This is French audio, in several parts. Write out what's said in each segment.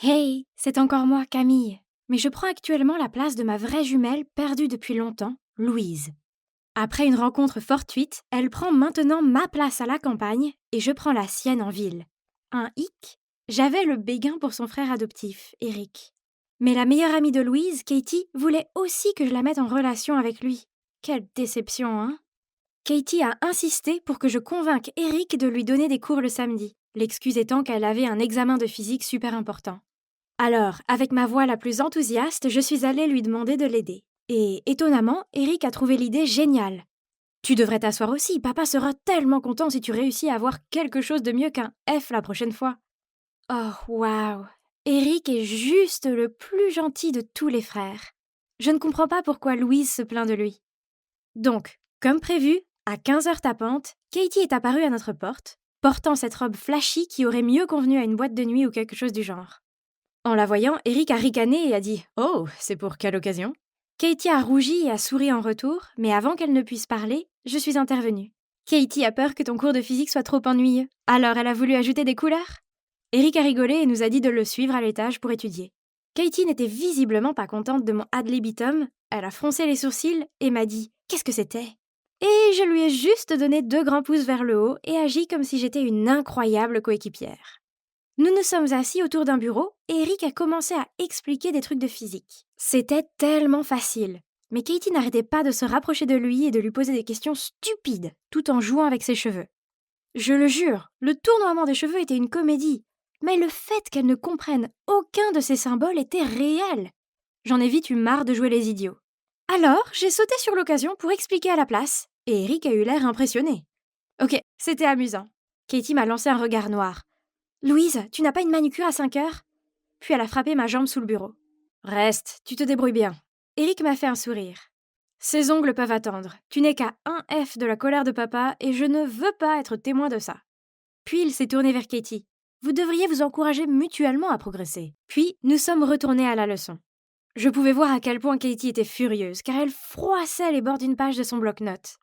Hey, c'est encore moi, Camille. Mais je prends actuellement la place de ma vraie jumelle perdue depuis longtemps, Louise. Après une rencontre fortuite, elle prend maintenant ma place à la campagne et je prends la sienne en ville. Un hic, j'avais le béguin pour son frère adoptif, Eric. Mais la meilleure amie de Louise, Katie, voulait aussi que je la mette en relation avec lui. Quelle déception, hein? Katie a insisté pour que je convainque Eric de lui donner des cours le samedi, l'excuse étant qu'elle avait un examen de physique super important. Alors, avec ma voix la plus enthousiaste, je suis allée lui demander de l'aider. Et étonnamment, Eric a trouvé l'idée géniale. Tu devrais t'asseoir aussi, papa sera tellement content si tu réussis à avoir quelque chose de mieux qu'un F la prochaine fois. Oh, waouh! Eric est juste le plus gentil de tous les frères. Je ne comprends pas pourquoi Louise se plaint de lui. Donc, comme prévu, à 15h tapante, Katie est apparue à notre porte, portant cette robe flashy qui aurait mieux convenu à une boîte de nuit ou quelque chose du genre. En la voyant, Eric a ricané et a dit « Oh, c'est pour quelle occasion ?» Katie a rougi et a souri en retour, mais avant qu'elle ne puisse parler, je suis intervenue. « Katie a peur que ton cours de physique soit trop ennuyeux, alors elle a voulu ajouter des couleurs ?» Eric a rigolé et nous a dit de le suivre à l'étage pour étudier. Katie n'était visiblement pas contente de mon ad libitum, elle a froncé les sourcils et m'a dit « Qu'est-ce que c'était ?» Et je lui ai juste donné 2 grands pouces vers le haut et agi comme si j'étais une incroyable coéquipière. Nous nous sommes assis autour d'un bureau et Eric a commencé à expliquer des trucs de physique. C'était tellement facile. Mais Katie n'arrêtait pas de se rapprocher de lui et de lui poser des questions stupides, tout en jouant avec ses cheveux. Je le jure, le tournoiement des cheveux était une comédie. Mais le fait qu'elle ne comprenne aucun de ces symboles était réel. J'en ai vite eu marre de jouer les idiots. Alors, j'ai sauté sur l'occasion pour expliquer à la place, et Eric a eu l'air impressionné. Ok, c'était amusant. Katie m'a lancé un regard noir. Louise, tu n'as pas une manucure à 5h ? Puis elle a frappé ma jambe sous le bureau. Reste, tu te débrouilles bien. Eric m'a fait un sourire. Ces ongles peuvent attendre. Tu n'es qu'à un F de la colère de papa et je ne veux pas être témoin de ça. Puis il s'est tourné vers Katie. Vous devriez vous encourager mutuellement à progresser. Puis nous sommes retournés à la leçon. Je pouvais voir à quel point Katie était furieuse, car elle froissait les bords d'une page de son bloc-notes.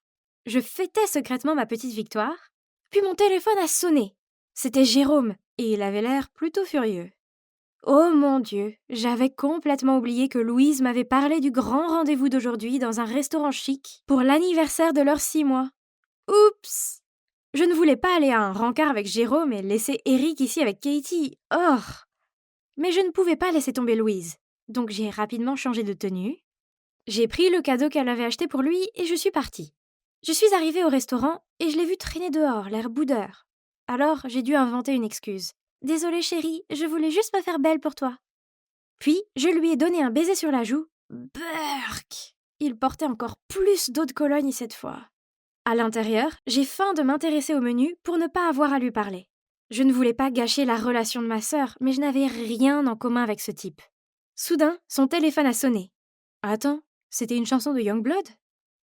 Je fêtais secrètement ma petite victoire. Puis mon téléphone a sonné. C'était Jérôme, et il avait l'air plutôt furieux. Oh mon Dieu, j'avais complètement oublié que Louise m'avait parlé du grand rendez-vous d'aujourd'hui dans un restaurant chic pour l'anniversaire de leurs 6 mois. Oups! Je ne voulais pas aller à un rencard avec Jérôme et laisser Eric ici avec Katie. Oh! Mais je ne pouvais pas laisser tomber Louise. Donc j'ai rapidement changé de tenue. J'ai pris le cadeau qu'elle avait acheté pour lui et je suis partie. Je suis arrivée au restaurant et je l'ai vu traîner dehors, l'air boudeur. Alors j'ai dû inventer une excuse. Désolée chérie, je voulais juste me faire belle pour toi. Puis je lui ai donné un baiser sur la joue. Burk! Il portait encore plus d'eau de Cologne cette fois. À l'intérieur, j'ai faim de m'intéresser au menu pour ne pas avoir à lui parler. Je ne voulais pas gâcher la relation de ma sœur, mais je n'avais rien en commun avec ce type. Soudain, son téléphone a sonné. Attends, c'était une chanson de Youngblood ?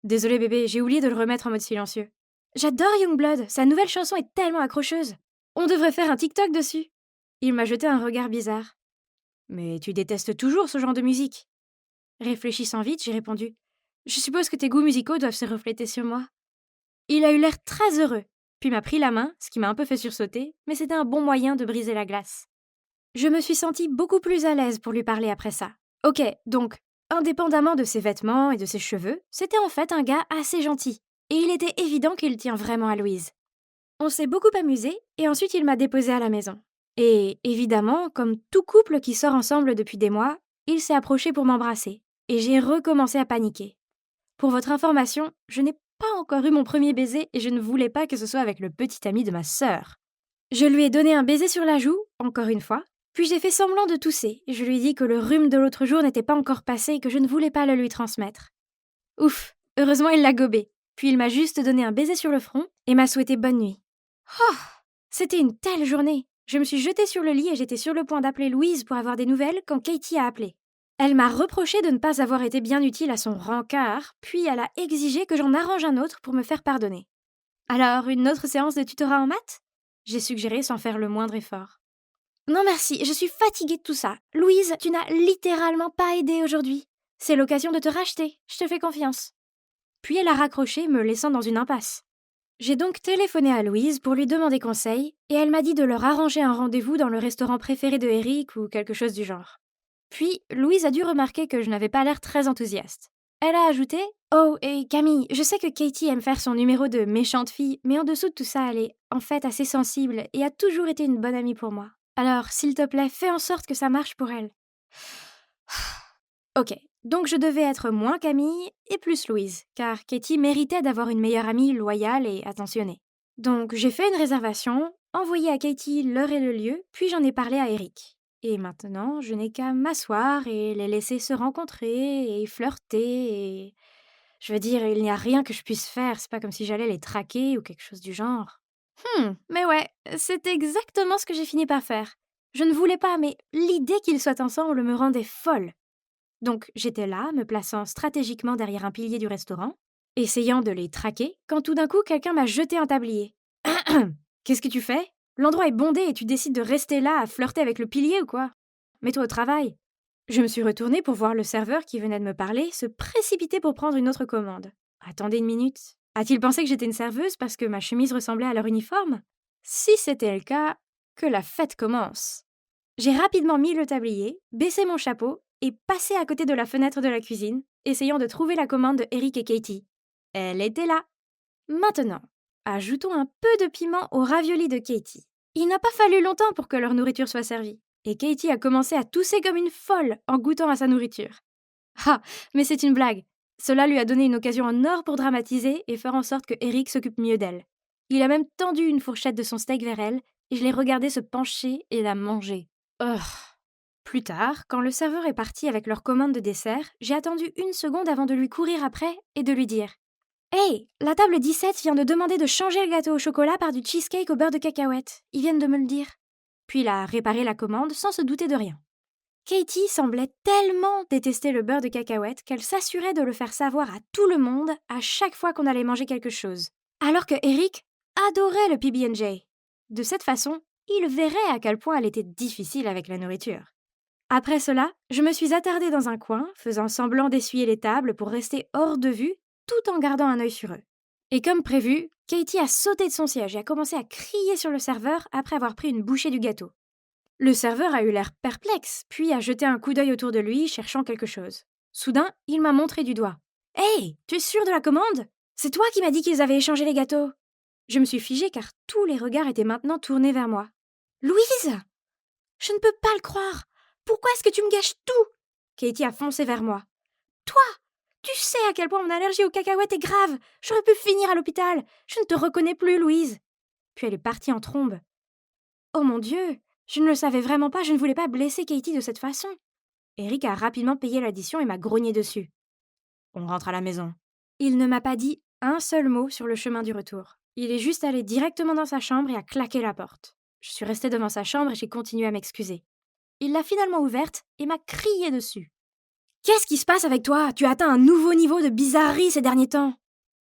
Désolé bébé, j'ai oublié de le remettre en mode silencieux. J'adore Youngblood, sa nouvelle chanson est tellement accrocheuse. On devrait faire un TikTok dessus. Il m'a jeté un regard bizarre. Mais tu détestes toujours ce genre de musique. Réfléchissant vite, j'ai répondu. Je suppose que tes goûts musicaux doivent se refléter sur moi. Il a eu l'air très heureux, puis m'a pris la main, ce qui m'a un peu fait sursauter, mais c'était un bon moyen de briser la glace. Je me suis sentie beaucoup plus à l'aise pour lui parler après ça. Ok, donc, indépendamment de ses vêtements et de ses cheveux, c'était en fait un gars assez gentil, et il était évident qu'il tient vraiment à Louise. On s'est beaucoup amusé, et ensuite il m'a déposée à la maison. Et évidemment, comme tout couple qui sort ensemble depuis des mois, il s'est approché pour m'embrasser, et j'ai recommencé à paniquer. Pour votre information, je n'ai pas encore eu mon premier baiser et je ne voulais pas que ce soit avec le petit ami de ma sœur. Je lui ai donné un baiser sur la joue, encore une fois, puis j'ai fait semblant de tousser et je lui ai dit que le rhume de l'autre jour n'était pas encore passé et que je ne voulais pas le lui transmettre. Ouf, heureusement il l'a gobé, puis il m'a juste donné un baiser sur le front et m'a souhaité bonne nuit. Oh, c'était une telle journée. Je me suis jetée sur le lit et j'étais sur le point d'appeler Louise pour avoir des nouvelles quand Katie a appelé. Elle m'a reproché de ne pas avoir été bien utile à son rencard, puis elle a exigé que j'en arrange un autre pour me faire pardonner. Alors, une autre séance de tutorat en maths ? J'ai suggéré sans faire le moindre effort. Non merci, je suis fatiguée de tout ça. Louise, tu n'as littéralement pas aidé aujourd'hui. C'est l'occasion de te racheter, je te fais confiance. Puis elle a raccroché, me laissant dans une impasse. J'ai donc téléphoné à Louise pour lui demander conseil, et elle m'a dit de leur arranger un rendez-vous dans le restaurant préféré de Eric ou quelque chose du genre. Puis, Louise a dû remarquer que je n'avais pas l'air très enthousiaste. Elle a ajouté: Oh, et Camille, je sais que Katie aime faire son numéro de méchante fille, mais en dessous de tout ça, elle est en fait assez sensible et a toujours été une bonne amie pour moi. Alors, s'il te plaît, fais en sorte que ça marche pour elle. Ok, donc je devais être moins Camille et plus Louise, car Katie méritait d'avoir une meilleure amie loyale et attentionnée. Donc j'ai fait une réservation, envoyé à Katie l'heure et le lieu, puis j'en ai parlé à Eric. Et maintenant, je n'ai qu'à m'asseoir et les laisser se rencontrer et flirter et... Je veux dire, il n'y a rien que je puisse faire, c'est pas comme si j'allais les traquer ou quelque chose du genre. Mais ouais, c'est exactement ce que j'ai fini par faire. Je ne voulais pas, mais l'idée qu'ils soient ensemble me rendait folle. Donc j'étais là, me plaçant stratégiquement derrière un pilier du restaurant, essayant de les traquer, quand tout d'un coup quelqu'un m'a jeté un tablier. Qu'est-ce que tu fais? L'endroit est bondé et tu décides de rester là à flirter avec le pilier ou quoi? Mets-toi au travail. Je me suis retournée pour voir le serveur qui venait de me parler se précipiter pour prendre une autre commande. Attendez une minute. A-t-il pensé que j'étais une serveuse parce que ma chemise ressemblait à leur uniforme? Si c'était le cas, que la fête commence. J'ai rapidement mis le tablier, baissé mon chapeau et passé à côté de la fenêtre de la cuisine, essayant de trouver la commande de Eric et Katie. Elle était là. Maintenant, ajoutons un peu de piment aux raviolis de Katie. Il n'a pas fallu longtemps pour que leur nourriture soit servie, et Katie a commencé à tousser comme une folle en goûtant à sa nourriture. Ah, mais c'est une blague. Cela lui a donné une occasion en or pour dramatiser et faire en sorte que Eric s'occupe mieux d'elle. Il a même tendu une fourchette de son steak vers elle, et je l'ai regardée se pencher et la manger. Ugh. Plus tard, quand le serveur est parti avec leur commande de dessert, j'ai attendu une seconde avant de lui courir après et de lui dire: Hey, la table 17 vient de demander de changer le gâteau au chocolat par du cheesecake au beurre de cacahuète. Ils viennent de me le dire. Puis il a réparé la commande sans se douter de rien. Katie semblait tellement détester le beurre de cacahuète qu'elle s'assurait de le faire savoir à tout le monde à chaque fois qu'on allait manger quelque chose. Alors que Eric adorait le PB&J. De cette façon, il verrait à quel point elle était difficile avec la nourriture. Après cela, je me suis attardée dans un coin, faisant semblant d'essuyer les tables pour rester hors de vue, tout en gardant un œil sur eux. Et comme prévu, Katie a sauté de son siège et a commencé à crier sur le serveur après avoir pris une bouchée du gâteau. Le serveur a eu l'air perplexe, puis a jeté un coup d'œil autour de lui, cherchant quelque chose. Soudain, il m'a montré du doigt. Hey, tu es sûr de la commande? C'est toi qui m'as dit qu'ils avaient échangé les gâteaux. Je me suis figée car tous les regards étaient maintenant tournés vers moi. Louise! Je ne peux pas le croire! Pourquoi est-ce que tu me gâches tout? Katie a foncé vers moi. Toi! Tu sais à quel point mon allergie aux cacahuètes est grave! J'aurais pu finir à l'hôpital! Je ne te reconnais plus, Louise! Puis elle est partie en trombe. Oh mon Dieu! Je ne le savais vraiment pas, je ne voulais pas blesser Katie de cette façon. Eric a rapidement payé l'addition et m'a grogné dessus. On rentre à la maison. Il ne m'a pas dit un seul mot sur le chemin du retour. Il est juste allé directement dans sa chambre et a claqué la porte. Je suis restée devant sa chambre et j'ai continué à m'excuser. Il l'a finalement ouverte et m'a crié dessus. Qu'est-ce qui se passe avec toi? Tu as atteint un nouveau niveau de bizarrerie ces derniers temps.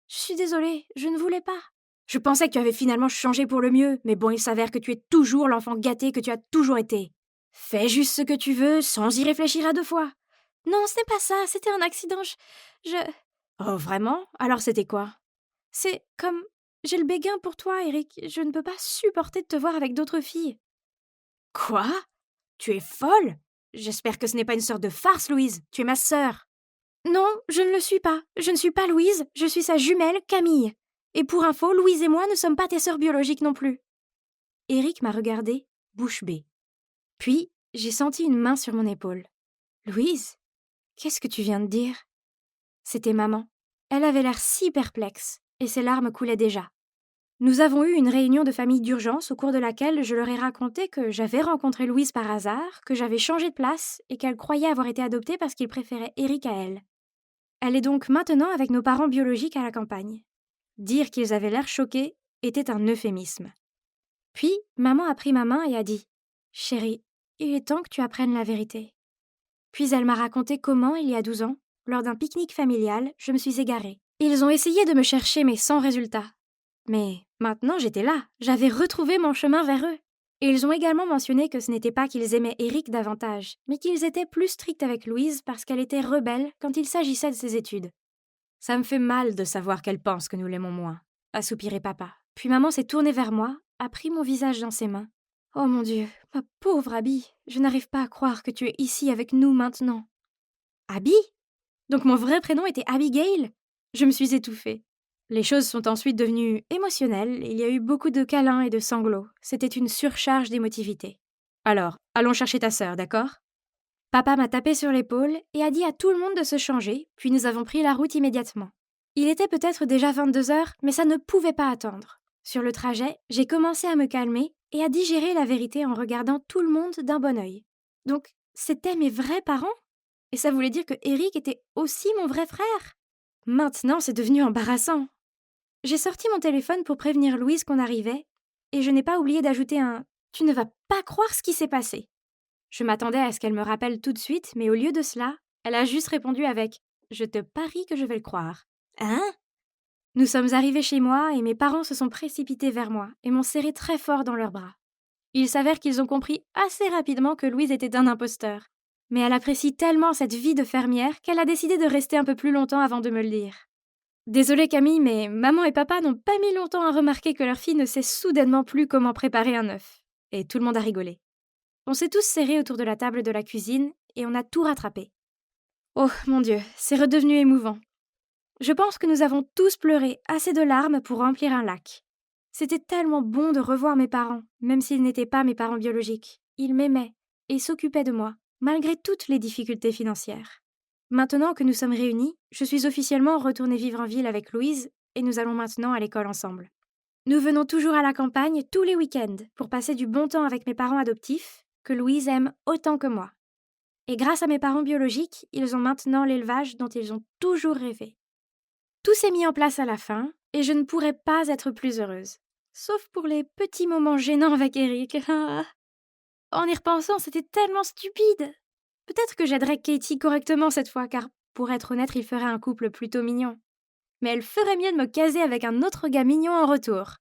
Je suis désolée, je ne voulais pas. Je pensais que tu avais finalement changé pour le mieux, mais bon, il s'avère que tu es toujours l'enfant gâté que tu as toujours été. Fais juste ce que tu veux, sans y réfléchir à deux fois. Non, ce n'est pas ça, c'était un accident, je... Oh, vraiment? Alors c'était quoi? C'est comme... J'ai le béguin pour toi, Eric. Je ne peux pas supporter de te voir avec d'autres filles. Quoi? Tu es folle? J'espère que ce n'est pas une sorte de farce, Louise. Tu es ma sœur. Non, je ne le suis pas. Je ne suis pas Louise, je suis sa jumelle, Camille. Et pour info, Louise et moi ne sommes pas tes sœurs biologiques non plus. Eric m'a regardée, bouche bée. Puis, j'ai senti une main sur mon épaule. Louise, qu'est-ce que tu viens de dire? C'était maman. Elle avait l'air si perplexe, et ses larmes coulaient déjà. Nous avons eu une réunion de famille d'urgence au cours de laquelle je leur ai raconté que j'avais rencontré Louise par hasard, que j'avais changé de place et qu'elle croyait avoir été adoptée parce qu'il préférait Eric à elle. Elle est donc maintenant avec nos parents biologiques à la campagne. Dire qu'ils avaient l'air choqués était un euphémisme. Puis, maman a pris ma main et a dit: Chérie, il est temps que tu apprennes la vérité. Puis elle m'a raconté comment, il y a 12 ans, lors d'un pique-nique familial, je me suis égarée. Ils ont essayé de me chercher, mais sans résultat. Mais maintenant j'étais là, j'avais retrouvé mon chemin vers eux. Et ils ont également mentionné que ce n'était pas qu'ils aimaient Eric davantage, mais qu'ils étaient plus stricts avec Louise parce qu'elle était rebelle quand il s'agissait de ses études. Ça me fait mal de savoir qu'elle pense que nous l'aimons moins. a soupiré papa. Puis maman s'est tournée vers moi, a pris mon visage dans ses mains. Oh mon Dieu, ma pauvre Abby, je n'arrive pas à croire que tu es ici avec nous maintenant. Abby? Donc mon vrai prénom était Abigail? Je me suis étouffée. Les choses sont ensuite devenues émotionnelles, il y a eu beaucoup de câlins et de sanglots. C'était une surcharge d'émotivité. Alors, allons chercher ta sœur, d'accord? Papa m'a tapé sur l'épaule et a dit à tout le monde de se changer, puis nous avons pris la route immédiatement. Il était peut-être déjà 22 heures, mais ça ne pouvait pas attendre. Sur le trajet, j'ai commencé à me calmer et à digérer la vérité en regardant tout le monde d'un bon œil. Donc, c'étaient mes vrais parents? Et ça voulait dire que Eric était aussi mon vrai frère? Maintenant, c'est devenu embarrassant. J'ai sorti mon téléphone pour prévenir Louise qu'on arrivait, et je n'ai pas oublié d'ajouter un « Tu ne vas pas croire ce qui s'est passé ». Je m'attendais à ce qu'elle me rappelle tout de suite, mais au lieu de cela, elle a juste répondu avec « Je te parie que je vais le croire ». Hein? Nous sommes arrivés chez moi et mes parents se sont précipités vers moi et m'ont serré très fort dans leurs bras. Il s'avère qu'ils ont compris assez rapidement que Louise était un imposteur. Mais elle apprécie tellement cette vie de fermière qu'elle a décidé de rester un peu plus longtemps avant de me le dire. Désolée Camille, mais maman et papa n'ont pas mis longtemps à remarquer que leur fille ne sait soudainement plus comment préparer un œuf. Et tout le monde a rigolé. On s'est tous serrés autour de la table de la cuisine et on a tout rattrapé. Oh mon Dieu, c'est redevenu émouvant. Je pense que nous avons tous pleuré assez de larmes pour remplir un lac. C'était tellement bon de revoir mes parents, même s'ils n'étaient pas mes parents biologiques. Ils m'aimaient et s'occupaient de moi, malgré toutes les difficultés financières. Maintenant que nous sommes réunis, je suis officiellement retournée vivre en ville avec Louise et nous allons maintenant à l'école ensemble. Nous venons toujours à la campagne tous les week-ends pour passer du bon temps avec mes parents adoptifs, que Louise aime autant que moi. Et grâce à mes parents biologiques, ils ont maintenant l'élevage dont ils ont toujours rêvé. Tout s'est mis en place à la fin, et je ne pourrais pas être plus heureuse. Sauf pour les petits moments gênants avec Eric. En y repensant, c'était tellement stupide. Peut-être que j'aiderais Katie correctement cette fois, car, pour être honnête, il ferait un couple plutôt mignon. Mais elle ferait mieux de me caser avec un autre gars mignon en retour.